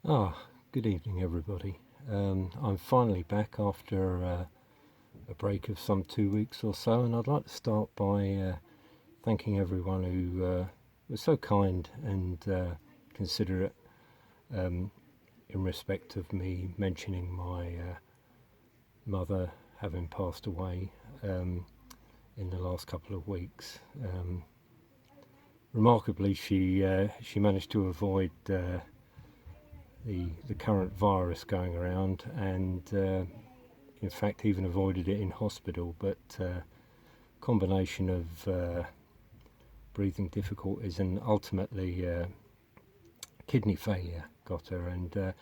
Good evening, everybody. I'm finally back after a break of some 2 weeks or so, and I'd like to start by thanking everyone who was so kind and considerate in respect of me mentioning my mother having passed away in the last couple of weeks. Remarkably, she managed to avoid the current virus going around, and in fact even avoided it in hospital, but combination of breathing difficulties and ultimately kidney failure got her, and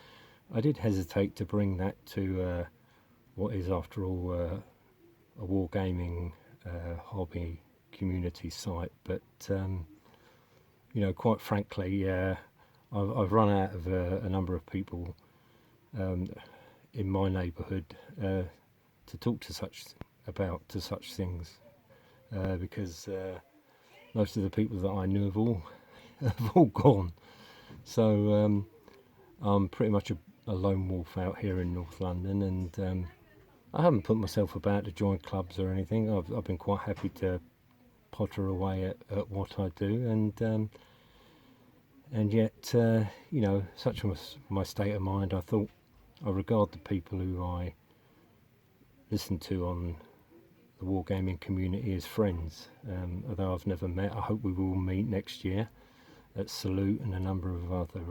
I did hesitate to bring that to what is after all a wargaming hobby community site, but quite frankly I've run out of a number of people in my neighbourhood to talk to such things, because most of the people that I knew have all gone. So I'm pretty much a lone wolf out here in North London, and I haven't put myself about to join clubs or anything. I've been quite happy to potter away at what I do, and yet, such was my state of mind. I thought I regard the people who I listen to on the wargaming community as friends. Although I've never met, I hope we will meet next year at Salute and a number of other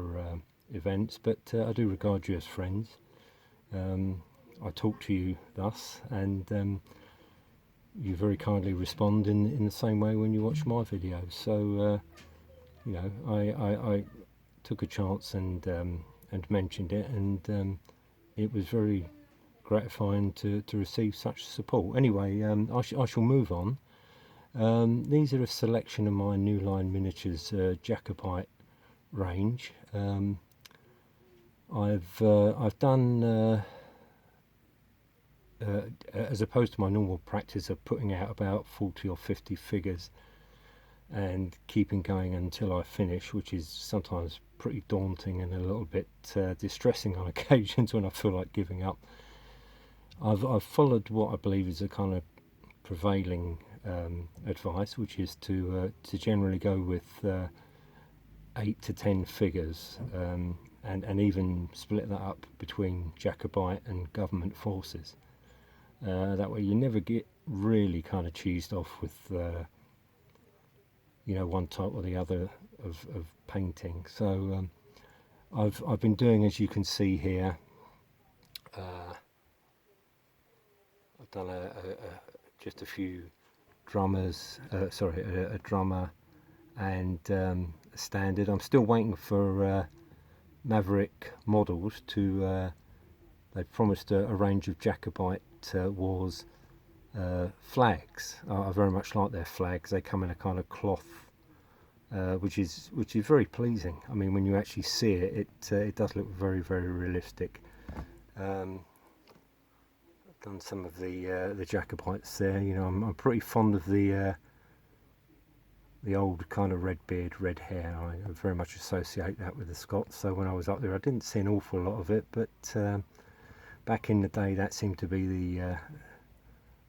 events. But I do regard you as friends. I talk to you thus, and you very kindly respond in the same way when you watch my videos. So. I took a chance and mentioned it, and it was very gratifying to receive such support. Anyway, I shall move on. These are a selection of my Newline miniatures Jacobite range. I've done as opposed to my normal practice of putting out about 40 or 50 figures and keeping going until I finish, which is sometimes pretty daunting and a little bit distressing on occasions when I feel like giving up. I've followed what I believe is a kind of prevailing advice, which is to generally go with 8 to 10 figures, and even split that up between Jacobite and government forces. That way you never get really kind of cheesed off with one type or the other of painting. So I've been doing, as you can see here, I've done just a few drummers, a drummer and a standard. I'm still waiting for Maverick models to, they've promised a range of Jacobite Wars flags. I very much like their flags. They come in a kind of cloth, which is very pleasing. I mean, when you actually see it, it does look very, very realistic. I've done some of the Jacobites there. I'm pretty fond of the old kind of red beard, red hair. I very much associate that with the Scots. So when I was up there, I didn't see an awful lot of it, but back in the day, that seemed to be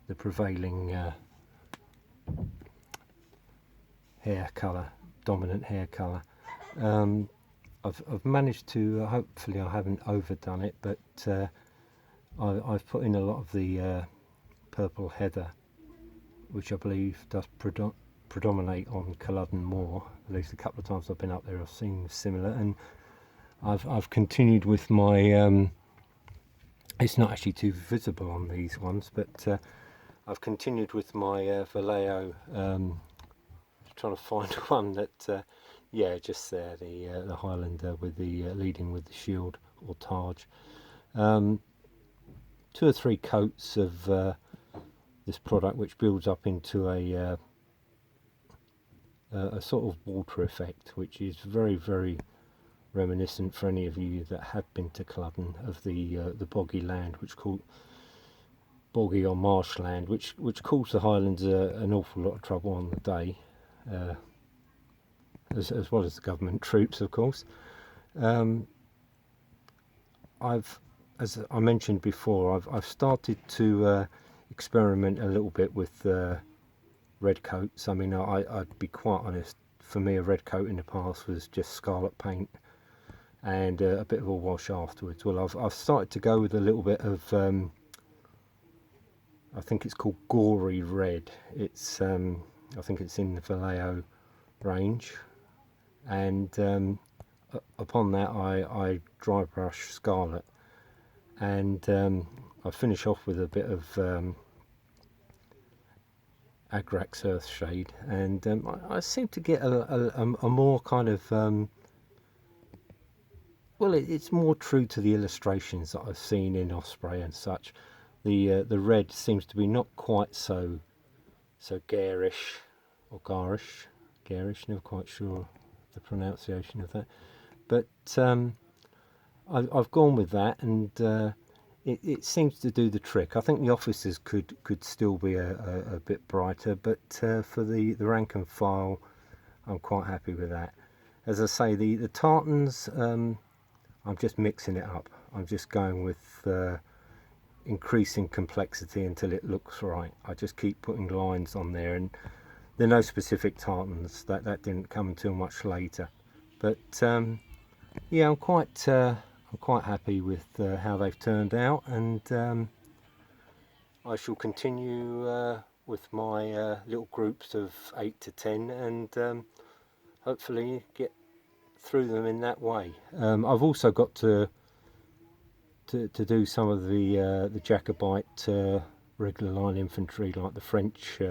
the prevailing hair colour, dominant hair colour. I've managed to, hopefully I haven't overdone it, but I've put in a lot of the purple heather, which I believe does predominate on Culloden Moor. At least a couple of times I've been up there, I've seen similar, and I've continued with my. It's not actually too visible on these ones, but I've continued with my Vallejo, trying to find one that, just there, the Highlander with the leading with the shield or Taj. 2 or 3 coats of this product, which builds up into a sort of water effect, which is very, very reminiscent, for any of you that have been to Culloden, of the boggy land, which called boggy or marshland, which caused the Highlands an awful lot of trouble on the day, as well as the government troops, of course. as I mentioned before, I've started to experiment a little bit with red coats. I mean, I'd be quite honest, for me a red coat in the past was just scarlet paint and a bit of a wash afterwards. Well, I've started to go with a little bit of I think it's called Gory Red. It's I think it's in the Vallejo range, and upon that I dry brush scarlet, and I finish off with a bit of Agrax Earth shade, and I seem to get a more kind of well, it's more true to the illustrations that I've seen in Osprey and such. The red seems to be not quite so garish or garish, never quite sure the pronunciation of that, but I've gone with that, and it seems to do the trick. I think the officers could still be a bit brighter, but for the rank and file, I'm quite happy with that. As I say, the tartans, I'm just mixing it up. I'm just going with increasing complexity until it looks right. I just keep putting lines on there, and there are no specific tartans. That didn't come until much later, but yeah, I'm quite happy with how they've turned out, and I shall continue with my little groups of 8 to 10, and hopefully get through them in that way. I've also got to do some of the Jacobite regular line infantry, like the French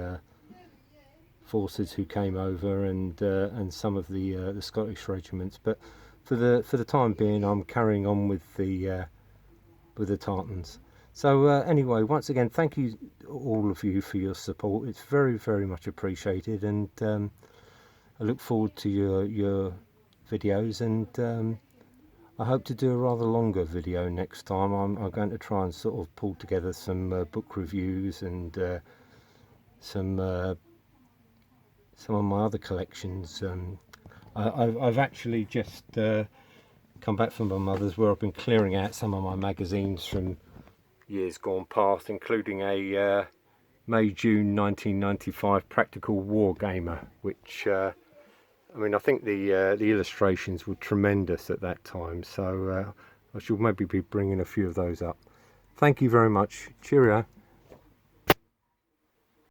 forces who came over, and some of the Scottish regiments. But for the time being, I'm carrying on with the tartans. So anyway, once again, thank you all of you for your support. It's very, very much appreciated, and I look forward to your videos, and I hope to do a rather longer video next time. I'm going to try and sort of pull together some book reviews and some of my other collections. I've actually just come back from my mother's, where I've been clearing out some of my magazines from years gone past, including a May-June 1995 Practical War Gamer, which I mean, I think the illustrations were tremendous at that time, so I shall maybe be bringing a few of those up. Thank you very much. Cheerio.